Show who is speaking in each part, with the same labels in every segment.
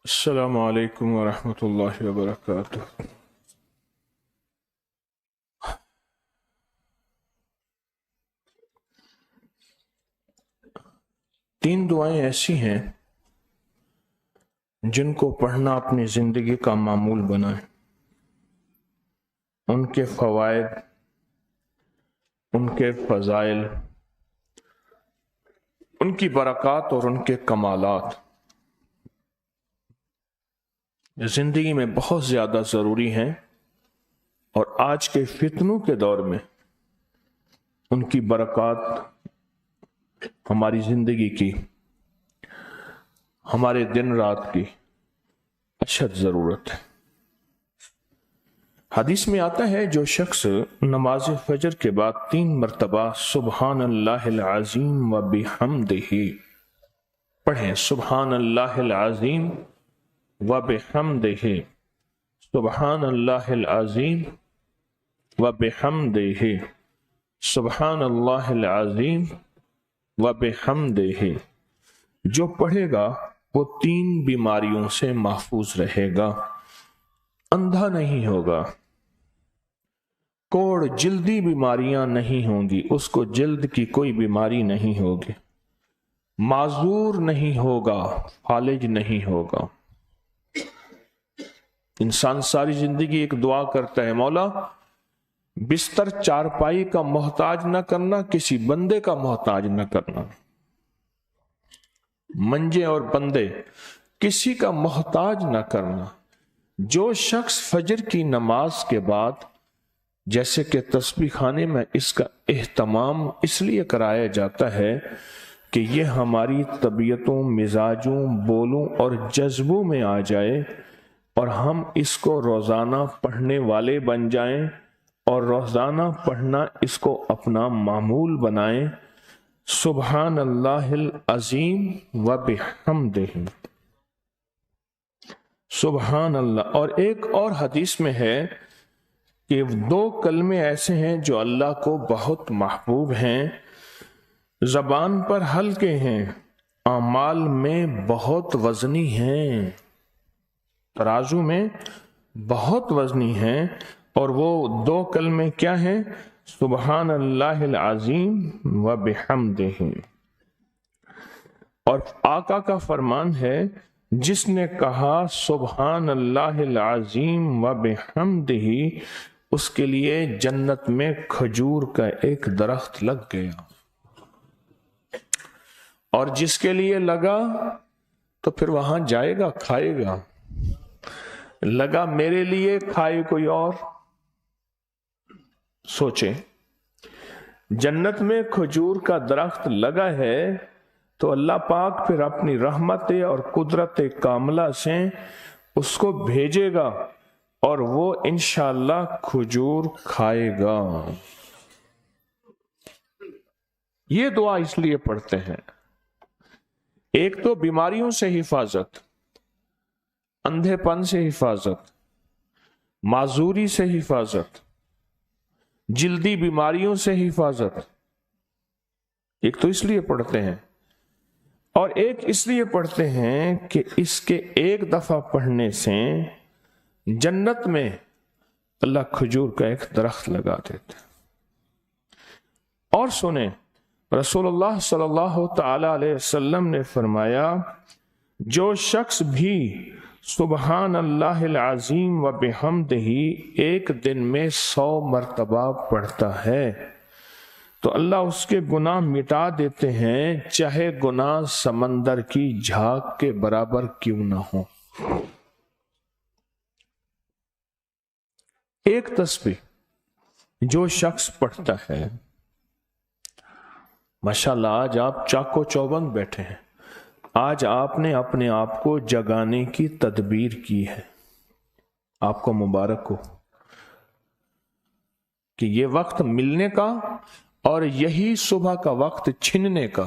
Speaker 1: السلام علیکم ورحمۃ اللہ وبرکاتہ۔ تین دعائیں ایسی ہیں جن کو پڑھنا اپنی زندگی کا معمول بنائیں۔ ان کے فوائد، ان کے فضائل، ان کی برکات اور ان کے کمالات زندگی میں بہت زیادہ ضروری ہیں، اور آج کے فتنوں کے دور میں ان کی برکات ہماری زندگی کی، ہمارے دن رات کی اشد ضرورت ہے۔ حدیث میں آتا ہے جو شخص نماز فجر کے بعد 3 مرتبہ سبحان اللہ العظیم و بحمدہ پڑھیں، سبحان اللہ العظیم و بحمدہ، سبحان اللہ العظیم و بحمدہ، سبحان اللہ العظیم و بحمدہ، جو پڑھے گا وہ 3 بیماریوں سے محفوظ رہے گا، اندھا نہیں ہوگا، کوڑ جلدی بیماریاں نہیں ہوں گی، اس کو جلد کی کوئی بیماری نہیں ہوگی، معذور نہیں ہوگا، فالج نہیں ہوگا۔ انسان ساری زندگی ایک دعا کرتا ہے، مولا بستر چارپائی کا محتاج نہ کرنا، کسی بندے کا محتاج نہ کرنا، منجے اور بندے کسی کا محتاج نہ کرنا۔ جو شخص فجر کی نماز کے بعد، جیسے کہ تسبیح خانے میں اس کا اہتمام اس لیے کرایا جاتا ہے کہ یہ ہماری طبیعتوں، مزاجوں، بولوں اور جذبوں میں آ جائے اور ہم اس کو روزانہ پڑھنے والے بن جائیں اور روزانہ پڑھنا اس کو اپنا معمول بنائیں، سبحان اللہ العظیم و بحمدہ، سبحان اللہ۔ اور ایک اور حدیث میں ہے کہ 2 کلمے ایسے ہیں جو اللہ کو بہت محبوب ہیں، زبان پر ہلکے ہیں، اعمال میں بہت وزنی ہیں، ترازو میں بہت وزنی ہیں، اور وہ 2 کلمے کیا ہیں؟ سبحان اللہ العظیم و بحمدہ۔ اور آقا کا فرمان ہے، جس نے کہا سبحان اللہ العظیم و بحمدہ، اس کے لیے جنت میں کھجور کا ایک درخت لگ گیا، اور جس کے لیے لگا تو پھر وہاں جائے گا، کھائے گا۔ لگا میرے لیے، کھائے کوئی اور۔ سوچیں، جنت میں کھجور کا درخت لگا ہے تو اللہ پاک پھر اپنی رحمت اور قدرت کاملہ سے اس کو بھیجے گا اور وہ انشاءاللہ کھجور کھائے گا۔ یہ دعا اس لیے پڑھتے ہیں، ایک تو بیماریوں سے حفاظت، اندھے پن سے حفاظت، معذوری سے حفاظت، جلدی بیماریوں سے حفاظت۔ ایک تو اس لیے پڑھتے ہیں، اور ایک اس لیے پڑھتے ہیں کہ اس کے ایک دفعہ پڑھنے سے جنت میں اللہ کھجور کا ایک درخت لگا دیتے۔ اور سنیں، رسول اللہ صلی اللہ تعالی علیہ وسلم نے فرمایا، جو شخص بھی سبحان اللہ العظیم و بحمدہ ایک دن میں 100 مرتبہ پڑھتا ہے تو اللہ اس کے گناہ مٹا دیتے ہیں، چاہے گناہ سمندر کی جھاگ کے برابر کیوں نہ ہو۔ ایک تسبیح جو شخص پڑھتا ہے، ماشاءاللہ آج آپ چاکو چوبند بیٹھے ہیں، آج آپ نے اپنے آپ کو جگانے کی تدبیر کی ہے، آپ کو مبارک ہو کہ یہ وقت ملنے کا اور یہی صبح کا وقت چھننے کا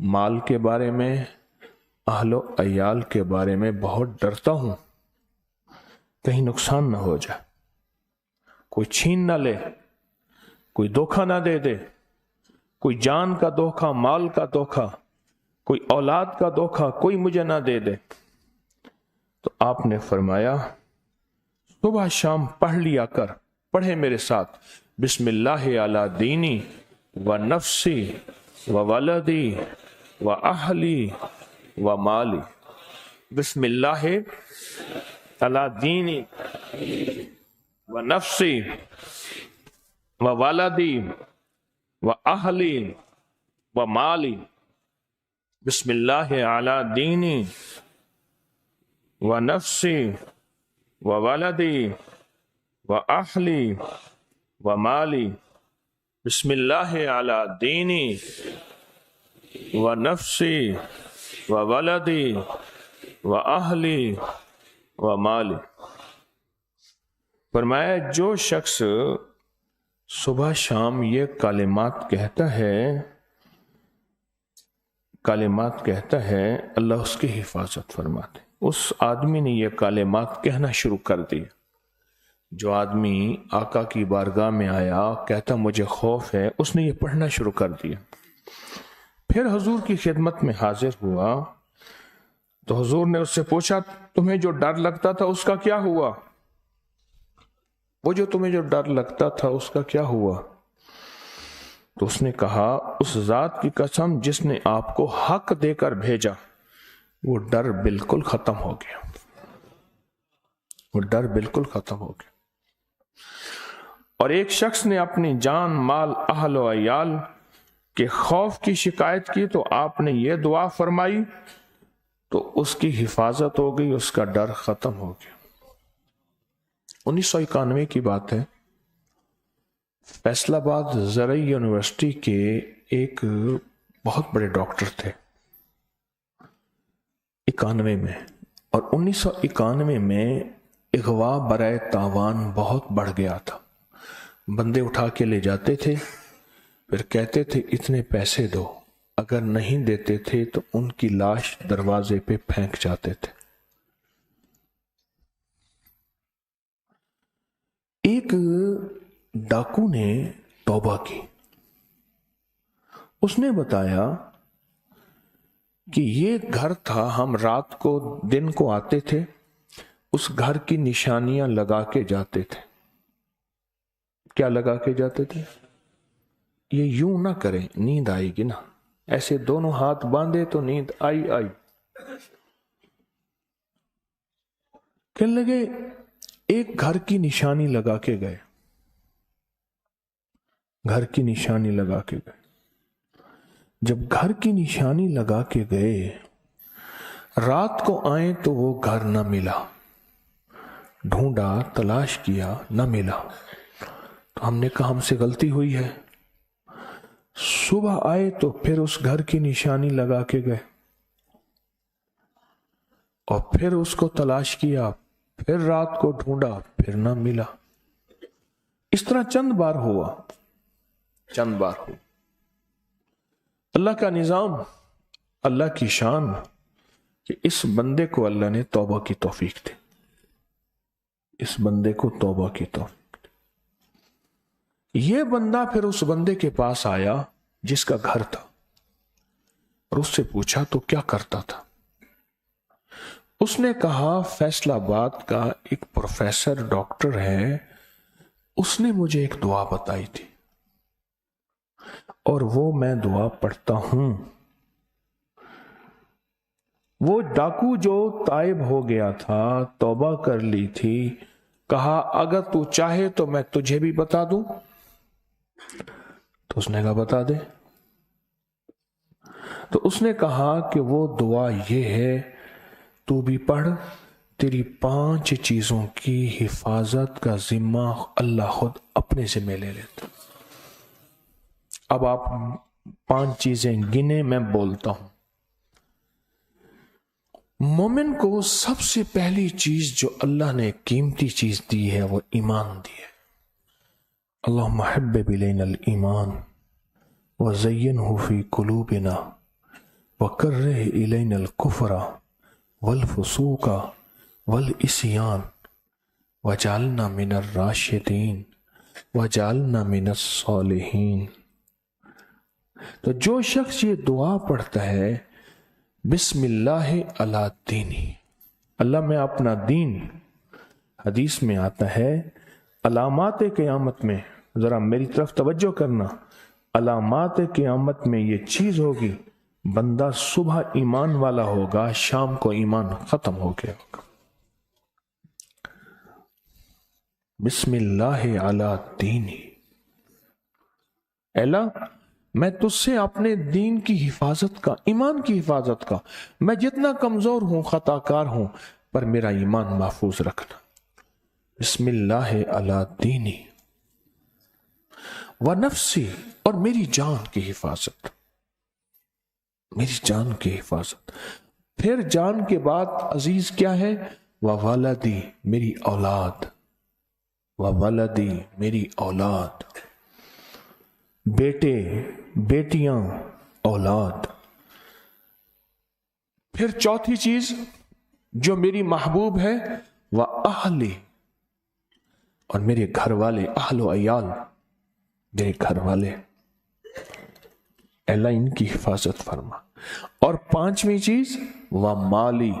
Speaker 1: مال کے بارے میں، اہل و عیال کے بارے میں بہت ڈرتا ہوں، کہیں نقصان نہ ہو جائے، کوئی چھین نہ لے، کوئی دھوکہ نہ دے دے، کوئی جان کا دھوکہ، مال کا دھوکہ، کوئی اولاد کا دھوکہ کوئی مجھے نہ دے دے۔ تو آپ نے فرمایا صبح شام پڑھ لیا کر، پڑھے میرے ساتھ، بسم اللہ علی دینی و نفسی و ولدی و اہلی و مالی۔ بسم اللہ علی دینی و نفسی و ولدی و اہلی و مالی۔ بسم اللہ علی دینی و نفسی و ولدی و اہلی و مالی۔ بسم اللہ علی دینی و نفسی و ولدی و اہلی و مالی۔ فرمایا جو شخص صبح شام یہ کلمات کہتا ہے اللہ اس کی حفاظت فرماتے۔ اس آدمی نے یہ کلمات کہنا شروع کر دی۔ جو آدمی آقا کی بارگاہ میں آیا کہتا مجھے خوف ہے، اس نے یہ پڑھنا شروع کر دیا۔ پھر حضور کی خدمت میں حاضر ہوا تو حضور نے اس سے پوچھا تمہیں جو ڈر لگتا تھا اس کا کیا ہوا؟ وہ جو تمہیں جو ڈر لگتا تھا اس کا کیا ہوا؟ تو اس نے کہا اس ذات کی قسم جس نے آپ کو حق دے کر بھیجا، وہ ڈر بالکل ختم ہو گیا، وہ ڈر بالکل ختم ہو گیا۔ اور ایک شخص نے اپنی جان، مال، اہل و عیال کے خوف کی شکایت کی تو آپ نے یہ دعا فرمائی تو اس کی حفاظت ہو گئی، اس کا ڈر ختم ہو گیا۔ 1991 کی بات ہے، فیصل آباد زرعی یونیورسٹی کے ایک بہت بڑے ڈاکٹر تھے 91 میں، اور 1991 میں اغوا برائے تاوان بہت بڑھ گیا تھا۔ بندے اٹھا کے لے جاتے تھے، پھر کہتے تھے اتنے پیسے دو، اگر نہیں دیتے تھے تو ان کی لاش دروازے پہ پھینک جاتے تھے۔ ایک ڈاکو نے توبہ کی، اس نے بتایا کہ یہ گھر تھا، ہم رات کو دن کو آتے تھے، اس گھر کی نشانیاں لگا کے جاتے تھے۔ کیا لگا کے جاتے تھے؟ یہ یوں نہ کریں، نیند آئے گی نا، ایسے دونوں ہاتھ باندھے تو نیند آئی۔ کہنے لگے ایک گھر کی نشانی لگا کے گئے، گھر کی نشانی لگا کے گئے۔ جب گھر کی نشانی لگا کے گئے، رات کو آئیں تو وہ گھر نہ ملا، ڈھونڈا، تلاش کیا، نہ ملا۔ تو ہم نے کہا ہم سے غلطی ہوئی ہے۔ صبح آئے تو پھر اس گھر کی نشانی لگا کے گئے، اور پھر اس کو تلاش کیا، پھر رات کو ڈھونڈا، پھر نہ ملا۔ اس طرح چند بار ہوا۔ اللہ کا نظام، اللہ کی شان کہ اس بندے کو اللہ نے توبہ کی توفیق دی، اس بندے کو توبہ کی توفیق دی۔ یہ بندہ پھر اس بندے کے پاس آیا جس کا گھر تھا، اور اس سے پوچھا تو کیا کرتا تھا؟ اس نے کہا فیصل آباد کا ایک پروفیسر ڈاکٹر ہے، اس نے مجھے ایک دعا بتائی تھی اور وہ میں دعا پڑھتا ہوں۔ وہ ڈاکو جو تائب ہو گیا تھا، توبہ کر لی تھی، کہا اگر تو چاہے تو میں تجھے بھی بتا دوں۔ تو اس نے کہا بتا دے۔ تو اس نے کہا کہ وہ دعا یہ ہے، تو بھی پڑھ، تیری 5 چیزوں کی حفاظت کا ذمہ اللہ خود اپنے ذمہ لے لیتا۔ اب آپ 5 چیزیں گنے، میں بولتا ہوں۔ مومن کو سب سے پہلی چیز جو اللہ نے قیمتی چیز دی ہے وہ ایمان دی ہے۔ اللہم حبب الینا الایمان وزینہ فی قلوبنا وَكَرِّهْ إِلَيْنَا الْكُفْرَ وَالْفُسُوقَ وَالْعِصْيَانَ وَاجْعَلْنَا مِنَ الرَّاشِدِينَ وَاجْعَلْنَا مِنَ الصَّالِحِينَ۔ تو جو شخص یہ دعا پڑھتا ہے بسم اللہ علی دینی، اللہ میں اپنا دین، حدیث میں آتا ہے علامات قیامت میں، ذرا میری طرف توجہ کرنا، علامات قیامت میں یہ چیز ہوگی، بندہ صبح ایمان والا ہوگا، شام کو ایمان ختم ہو گیا ہوگا۔ بسم اللہ علی دینی، اللہ میں تجھ سے اپنے دین کی حفاظت کا، ایمان کی حفاظت کا، میں جتنا کمزور ہوں، خطا کار ہوں، پر میرا ایمان محفوظ رکھنا۔ بسم اللہ علی دینی و نفسی، اور میری جان کی حفاظت، میری جان کی حفاظت۔ پھر جان کے بعد عزیز کیا ہے؟ وولدی، میری اولاد، وولدی، میری اولاد، بیٹے، بیٹیاں، اولاد۔ پھر چوتھی چیز جو میری محبوب ہے، وَأَهْلِ، اور میرے گھر والے، اہل و عیال، میرے گھر والے، اللہ ان کی حفاظت فرما۔ اور پانچویں چیز وَمَالِي،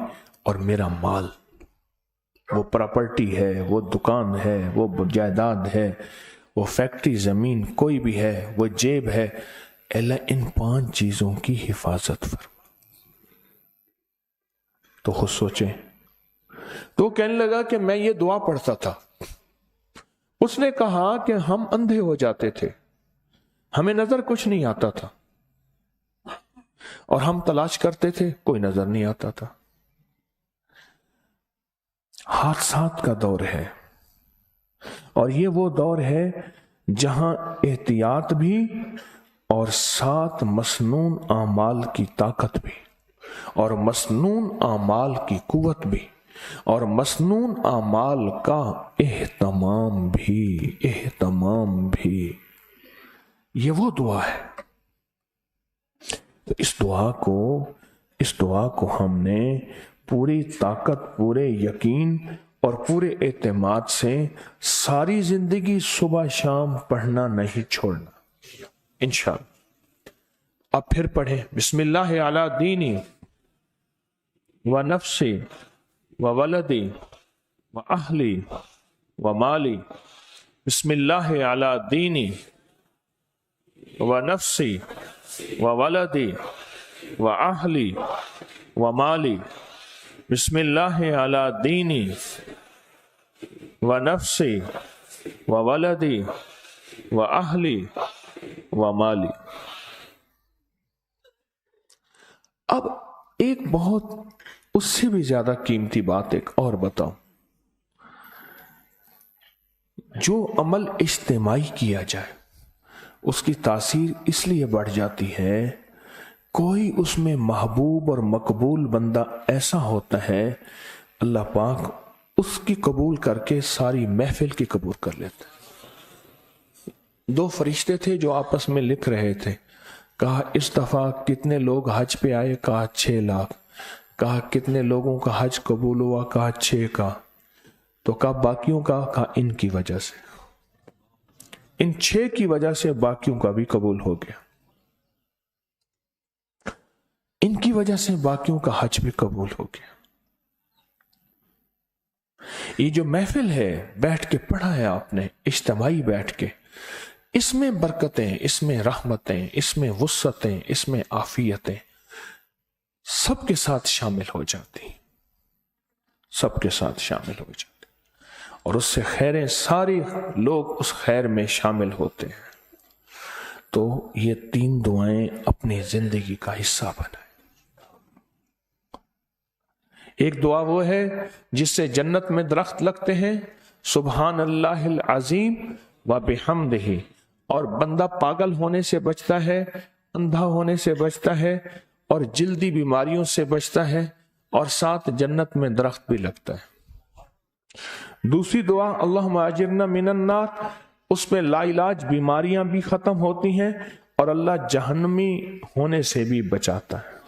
Speaker 1: اور میرا مال، وہ پراپرٹی ہے، وہ دکان ہے، وہ جائیداد ہے، وہ فیکٹری، زمین کوئی بھی ہے، وہ جیب ہے، اللہ ان 5 چیزوں کی حفاظت فرما۔ تو خود سوچیں، تو کہنے لگا کہ میں یہ دعا پڑھتا تھا، اس نے کہا کہ ہم اندھے ہو جاتے تھے، ہمیں نظر کچھ نہیں آتا تھا، اور ہم تلاش کرتے تھے، کوئی نظر نہیں آتا تھا۔ حادثات کا دور ہے، اور یہ وہ دور ہے جہاں احتیاط بھی اور ساتھ مسنون اعمال کی طاقت بھی، اور مسنون اعمال کی قوت بھی، اور مسنون اعمال کا اہتمام بھی، یہ وہ دعا ہے۔ تو اس دعا کو ہم نے پوری طاقت، پورے یقین اور پورے اعتماد سے ساری زندگی صبح شام پڑھنا نہیں چھوڑنا انشاءاللہ۔ اب پھر پڑھیں، بسم اللہ علی دینی و نفسی و ولدی و اہلی و مالی۔ بسم اللہ علی دینی و نفسی و ولدی و اہلی و مالی۔ بسم اللہ علی دینی و نفسی و ولدی و اہلی و مالی۔ اب ایک بہت اس سے بھی زیادہ قیمتی بات ایک اور بتاؤں، جو عمل اجتماعی کیا جائے اس کی تاثیر اس لیے بڑھ جاتی ہے، کوئی اس میں محبوب اور مقبول بندہ ایسا ہوتا ہے، اللہ پاک اس کی قبول کر کے ساری محفل کی قبول کر لیتا ہے۔ 2 فرشتے تھے جو آپس میں لکھ رہے تھے، کہا اس دفعہ کتنے لوگ حج پہ آئے، کہا 6 لاکھ، کہا کتنے لوگوں کا حج قبول ہوا، کہا 6 کا، تو کہا باقیوں کا، کہا ان کی وجہ سے، ان 6 کی وجہ سے باقیوں کا بھی قبول ہو گیا، ان کی وجہ سے باقیوں کا حج بھی قبول ہو گیا۔ یہ جو محفل ہے، بیٹھ کے پڑھا ہے آپ نے، اجتماعی بیٹھ کے، اس میں برکتیں، اس میں رحمتیں، اس میں وسعتیں، اس میں عافیتیں سب کے ساتھ شامل ہو جاتی، سب کے ساتھ شامل ہو جاتی، اور اس سے خیریں، سارے لوگ اس خیر میں شامل ہوتے ہیں۔ تو یہ 3 دعائیں اپنی زندگی کا حصہ بنائیں۔ ایک دعا وہ ہے جس سے جنت میں درخت لگتے ہیں، سبحان اللہ العظیم و بحمدہ، اور بندہ پاگل ہونے سے بچتا ہے، اندھا ہونے سے بچتا ہے، اور جلدی بیماریوں سے بچتا ہے، اور ساتھ جنت میں درخت بھی لگتا ہے۔ دوسری دعا اللہم اجرنا من النار، اس میں لا علاج بیماریاں بھی ختم ہوتی ہیں، اور اللہ جہنمی ہونے سے بھی بچاتا ہے۔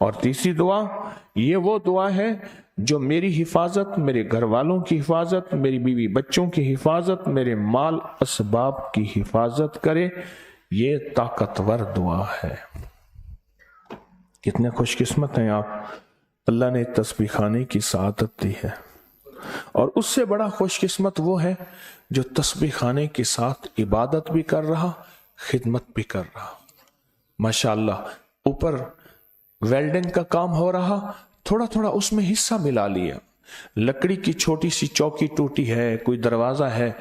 Speaker 1: اور تیسری دعا یہ وہ دعا ہے جو میری حفاظت، میرے گھر والوں کی حفاظت، میری بیوی بچوں کی حفاظت، میرے مال اسباب کی حفاظت کرے. یہ طاقتور دعا ہے. کتنے خوش قسمت ہیں آپ، اللہ نے تسبیح خانے کی سعادت دی ہے. اور اس سے بڑا خوش قسمت وہ ہے جو تسبیح خانے کے ساتھ عبادت بھی کر رہا، خدمت بھی کر رہا. ماشاءاللہ اوپر ویلڈنگ کا کام ہو رہا، تھوڑا تھوڑا اس میں حصہ ملا لیا. لکڑی کی چھوٹی سی چوکی ٹوٹی ہے، کوئی دروازہ ہے،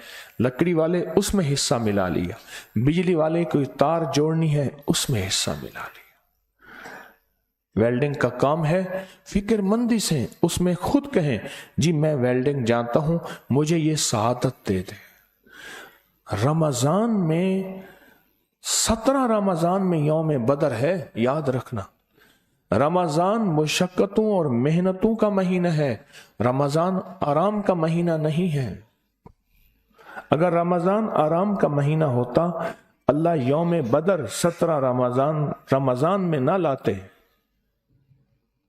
Speaker 1: لکڑی والے اس میں حصہ ملا لیا. بجلی والے کوئی تار جوڑنی ہے، اس میں حصہ ملا لیا. ویلڈنگ کا کام ہے، فکر مندی سے اس میں خود کہیں جی میں ویلڈنگ جانتا ہوں، مجھے یہ سعادت دے دے. رمضان میں 17 رمضان میں یوم بدر ہے، یاد رکھنا. رمضان مشقتوں اور محنتوں کا مہینہ ہے، رمضان آرام کا مہینہ نہیں ہے. اگر رمضان آرام کا مہینہ ہوتا اللہ یوم بدر 17 رمضان میں نہ لاتے.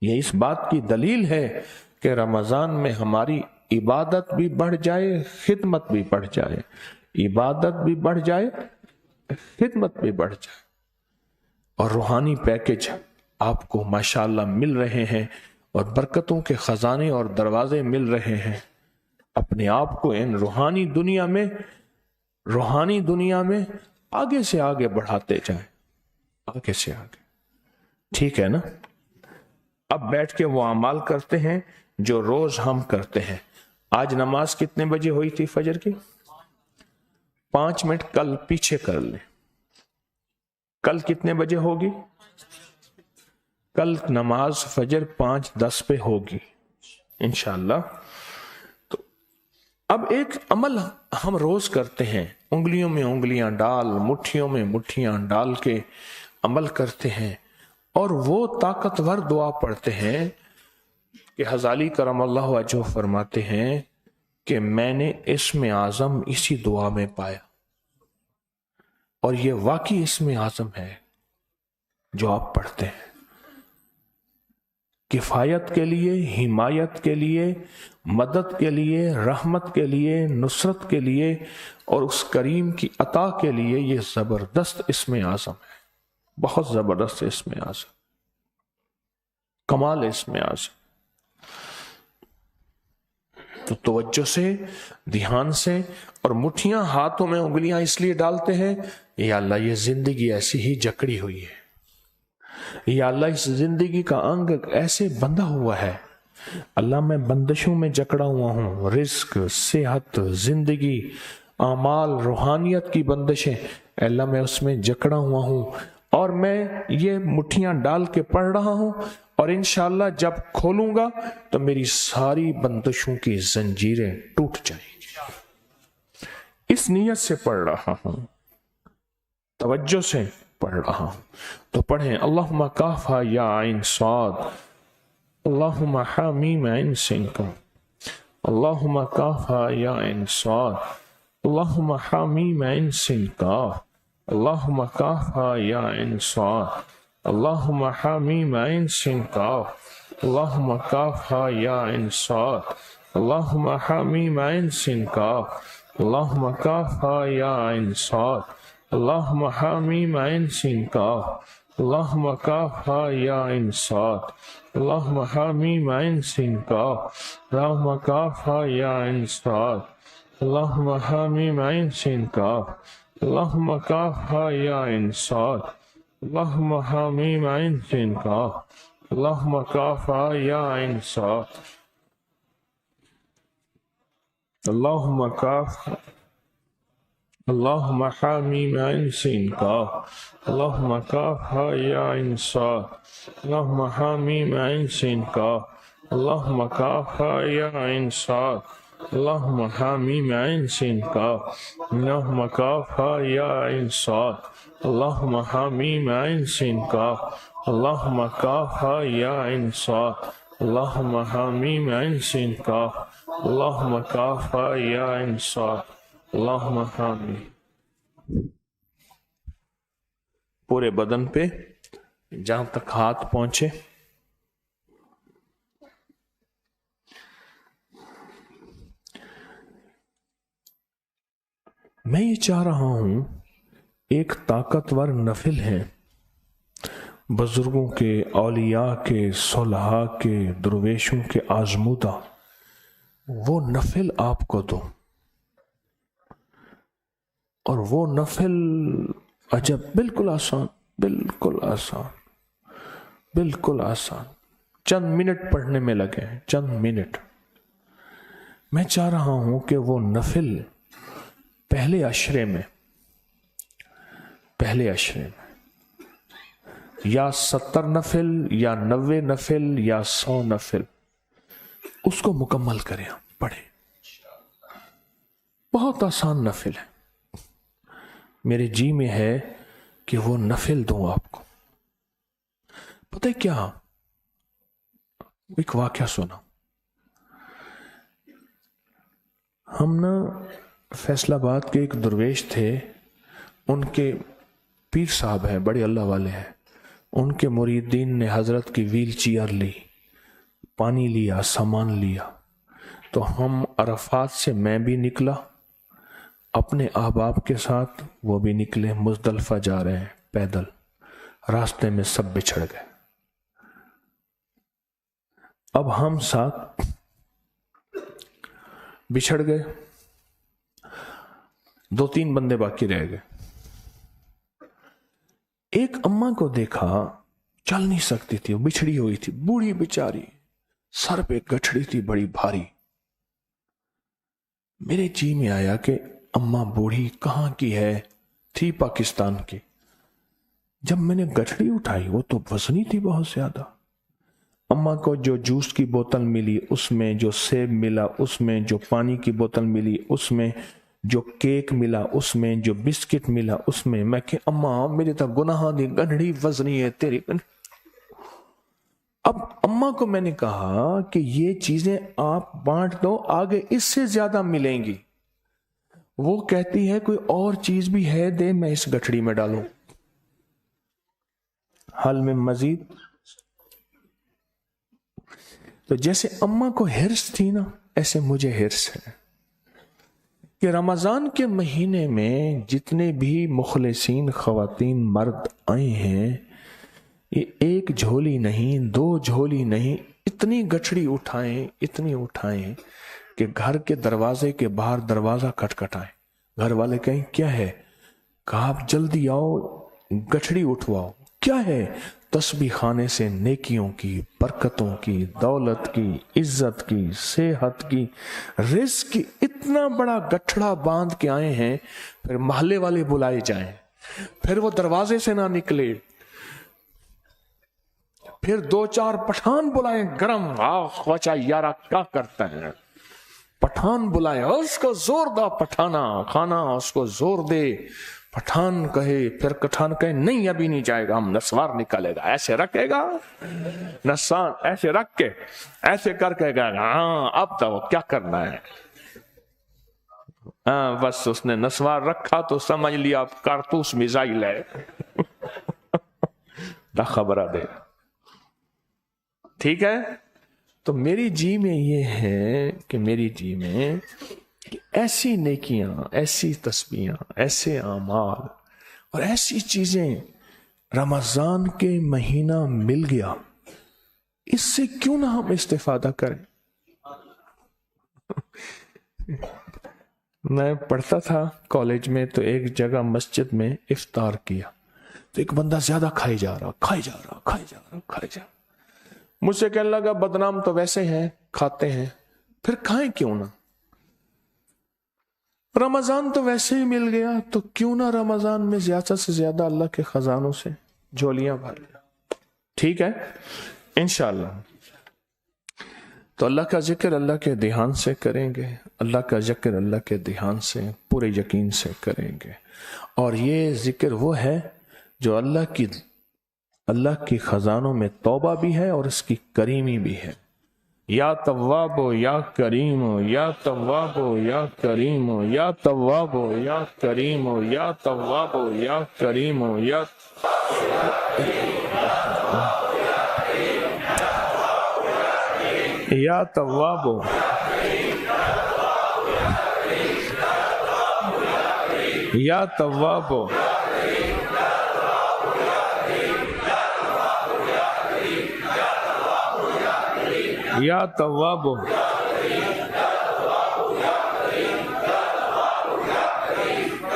Speaker 1: یہ اس بات کی دلیل ہے کہ رمضان میں ہماری عبادت بھی بڑھ جائے، خدمت بھی بڑھ جائے. عبادت بھی بڑھ جائے، خدمت بھی بڑھ جائے. اور روحانی پیکج آپ کو ماشاءاللہ مل رہے ہیں، اور برکتوں کے خزانے اور دروازے مل رہے ہیں. اپنے آپ کو ان روحانی دنیا میں آگے سے آگے بڑھاتے جائیں، آگے سے آگے. ٹھیک ہے نا؟ اب بیٹھ کے وہ اعمال کرتے ہیں جو روز ہم کرتے ہیں. آج نماز کتنے بجے ہوئی تھی فجر کی؟ 5 منٹ کل پیچھے کر لیں. کل کتنے بجے ہوگی؟ کل نماز فجر 5:10 پہ ہوگی انشاءاللہ. تو اب ایک عمل ہم روز کرتے ہیں، انگلیوں میں انگلیاں ڈال، مٹھیوں میں مٹھیاں ڈال کے عمل کرتے ہیں، اور وہ طاقتور دعا پڑھتے ہیں کہ غزالی کرم اللہ وجہہ فرماتے ہیں کہ میں نے اسم اعظم اسی دعا میں پایا. اور یہ واقعی اسم اعظم ہے جو آپ پڑھتے ہیں، کفایت کے لیے، حمایت کے لیے، مدد کے لیے، رحمت کے لیے، نصرت کے لیے، اور اس کریم کی عطا کے لیے. یہ زبردست اسم اعظم ہے، بہت زبردست اسم اعظم، کمال اسم اعظم. تو توجہ سے، دھیان سے، اور مٹھیاں ہاتھوں میں انگلیاں اس لیے ڈالتے ہیں یا اللہ یہ زندگی ایسی ہی جکڑی ہوئی ہے، یا اللہ اس زندگی کا انگ ایسے بندھا ہوا ہے، اللہ میں بندشوں میں جکڑا ہوا ہوں، رزق، صحت، زندگی، اعمال، روحانیت کی بندشیں، اللہ میں اس میں جکڑا ہوا ہوں، اور میں یہ مٹھیاں ڈال کے پڑھ رہا ہوں، اور انشاءاللہ جب کھولوں گا تو میری ساری بندشوں کی زنجیریں ٹوٹ جائیں گی. اس نیت سے پڑھ رہا ہوں، توجہ سے پڑھ رہا ہوں. تو پڑھیں اللہم کافا یا عین صاد، اللہم حامیم عین سنکا، اللہم کافا یا عین صاد، اللہم حامیم عین سنکا، اللہم کافا یا عین صاد، اللہم حامیم عین سنکا، اللہم کافا یا عین صاد، اللہم حامیم عین سنکا، اللہم کافا یا عین صاد، اللہم حامیم عین سنکا، اللہم کافا یا عین صاد، اللہم حامیم عین سنکا، اللہم کافا یا عین صاد، اللہم حامیم عین سنکا، اللہم کافا یا عین صاد، اللہم حامیم عین سنکا، اللہم کافا یا عین صاد، اللہم کافا، اللہم حامیم عین سنکا، اللہم کافا یا عین صاد، اللہم حامیم عین سنکا، اللہم کافا یا عین صاد، اللہم حامیم عین سنکا، اللہم کافا یا عین صاد، اللہم حامیم عین سنکا، اللہم کافا یا عین صاد، اللہم حامیم عین سنکا، اللہم کافا یا عین صاد، اللہم حامیم. پورے بدن پہ جہاں تک ہاتھ پہنچے میں یہ چاہ رہا ہوں ایک طاقتور نفل ہے بزرگوں کے، اولیاء کے، صلحاء کے، درویشوں کے آزمودہ، وہ نفل آپ کو دو. اور وہ نفل عجب، بالکل آسان، بالکل آسان، بالکل آسان، چند منٹ پڑھنے میں لگے ہیں، چند منٹ. میں چاہ رہا ہوں کہ وہ نفل پہلے عشرے میں یا 70 نفل یا 90 نفل یا 100 نفل اس کو مکمل کریں، پڑھیں. بہت آسان نفل ہے. میرے جی میں ہے کہ وہ نفل دوں آپ کو. پتہ کیا، ایک واقعہ سنا. ہم نا فیصل آباد کے ایک درویش تھے، ان کے پیر صاحب ہیں، بڑے اللہ والے ہیں. ان کے مریدین نے حضرت کی ویل چیئر لی، پانی لیا، سامان لیا. تو ہم عرفات سے میں بھی نکلا اپنے احباب کے ساتھ، وہ بھی نکلے، مزدلفہ جا رہے ہیں پیدل. راستے میں سب بچھڑ گئے. اب ہم ساتھ بچھڑ گئے، 2-3 بندے باقی رہ گئے. ایک اماں کو دیکھا، چل نہیں سکتی تھی، وہ بچھڑی ہوئی تھی، بوڑھی بیچاری، سر پہ گٹھڑی تھی بڑی بھاری. میرے جی میں آیا کہ اماں بوڑھی کہاں کی ہے، تھی پاکستان کی. جب میں نے گٹھڑی اٹھائی، وہ تو وزنی تھی بہت زیادہ. اماں کو جو جوس کی بوتل ملی اس میں، جو سیب ملا اس میں، جو پانی کی بوتل ملی اس میں، جو کیک ملا اس میں، جو بسکٹ ملا اس میں. میں کہ اماں میرے تو گناہ دی گنڈی وزنی ہے تیری. اب اماں کو میں نے کہا کہ یہ چیزیں آپ بانٹ دو، آگے اس سے زیادہ ملیں گی. وہ کہتی ہے کوئی اور چیز بھی ہے، دے میں اس گٹھڑی میں ڈالوں. حال میں مزید. تو جیسے اماں کو ہرس تھی نا، ایسے مجھے ہرس ہے کہ رمضان کے مہینے میں جتنے بھی مخلصین خواتین مرد آئے ہیں، یہ ایک جھولی نہیں، 2 جھولی نہیں، اتنی گٹھڑی اٹھائیں کہ گھر کے دروازے کے باہر دروازہ کھٹکھٹائیں. گھر والے کہیں کیا ہے؟ کہا آپ جلدی آؤ، گٹھڑی اٹھواؤ. کیا ہے؟ تسبیح خانے سے نیکیوں کی، برکتوں کی، دولت کی، عزت کی، صحت کی، رزق کی اتنا بڑا گٹھڑا باندھ کے آئے ہیں. پھر محلے والے بلائے جائیں، پھر وہ دروازے سے نہ نکلے، پھر 2-4 پٹھان بلائیں گرم. خواچہ یارا کیا کرتا ہے؟ پٹھان بلائے، اس کو زور دا، پٹھانا کھانا اس کو زور دے. پٹھان کہے، پھر پٹھان کہے نہیں ابھی نہیں جائے گا، ہم نسوار نکالے گا. ایسے رکھے گا نسان، ایسے رکھ کے ایسے کر کے گا، ہاں اب تو کیا کرنا ہے. ہاں بس اس نے نسوار رکھا تو سمجھ لیا اب کارتوس میزائل ہے. نہ خبرہ دے. ٹھیک ہے. تو میری جی میں یہ ہے کہ ایسی نیکیاں، ایسی تسبیحاں، ایسے اعمال اور ایسی چیزیں رمضان کے مہینہ مل گیا، اس سے کیوں نہ ہم استفادہ کریں. میں پڑھتا تھا کالج میں، تو ایک جگہ مسجد میں افطار کیا، تو ایک بندہ زیادہ کھائی جا رہا. مجھ سے کہنے لگا بدنام تو ویسے ہیں، کھاتے ہیں، پھر کھائیں کیوں نہ؟ رمضان تو ویسے ہی مل گیا، تو کیوں نہ رمضان میں زیادہ سے زیادہ اللہ کے خزانوں سے جھولیاں بھر لیا. ٹھیک ہے انشاءاللہ. تو اللہ کا ذکر اللہ کے دھیان سے کریں گے، اللہ کا ذکر اللہ کے دھیان سے پورے یقین سے کریں گے. اور یہ ذکر وہ ہے جو اللہ کی خزانوں میں توبہ بھی ہے اور اس کی کریمی بھی ہے. یا تواب یا کریم، یا تواب یا کریم، یا تواب یا کریم، یا تواب یا کریم، یا تواب. یا تواب یا تواب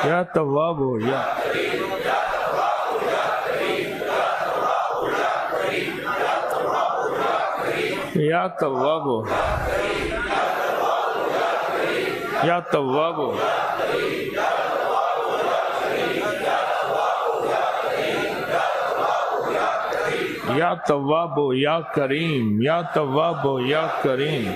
Speaker 1: یا تواب یا یا تواب یا تواب یا تواب یا کریم یا تواب یا کریم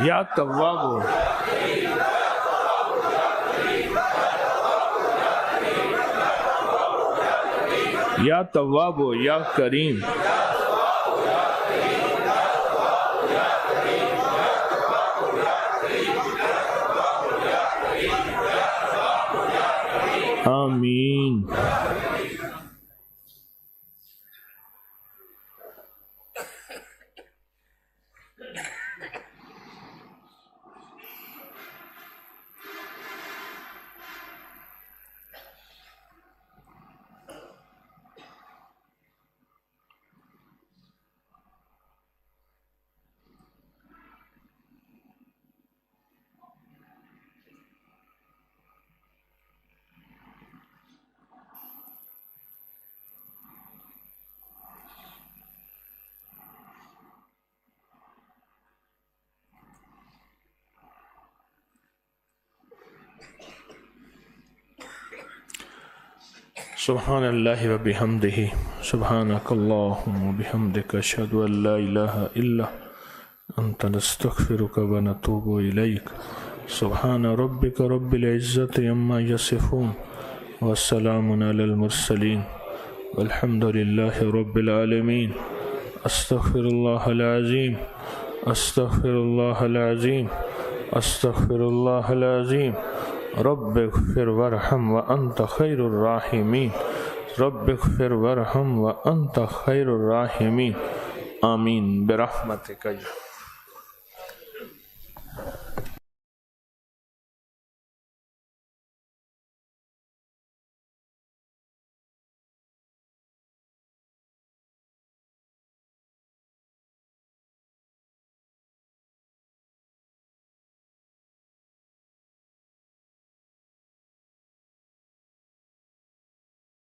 Speaker 1: یا تواب یا تواب یا کریم آمین. سبحان اللہ و بحمدہ سبحانک اللہم و بحمدک اشہد ان لا الہ الا انت نستغفرک و نتوب الیک. سبحان ربک رب العزت عما یصفون والسلام علی المرسلین والحمد للہ رب العالمین. استغفر اللہ العظیم استغفر اللہ العظیم استغفر اللہ العظیم. رب اغفر وارحم وانت خیر الراحمین. رب اغفر وارحم وانت خیر الراحمین. آمین برحمتک.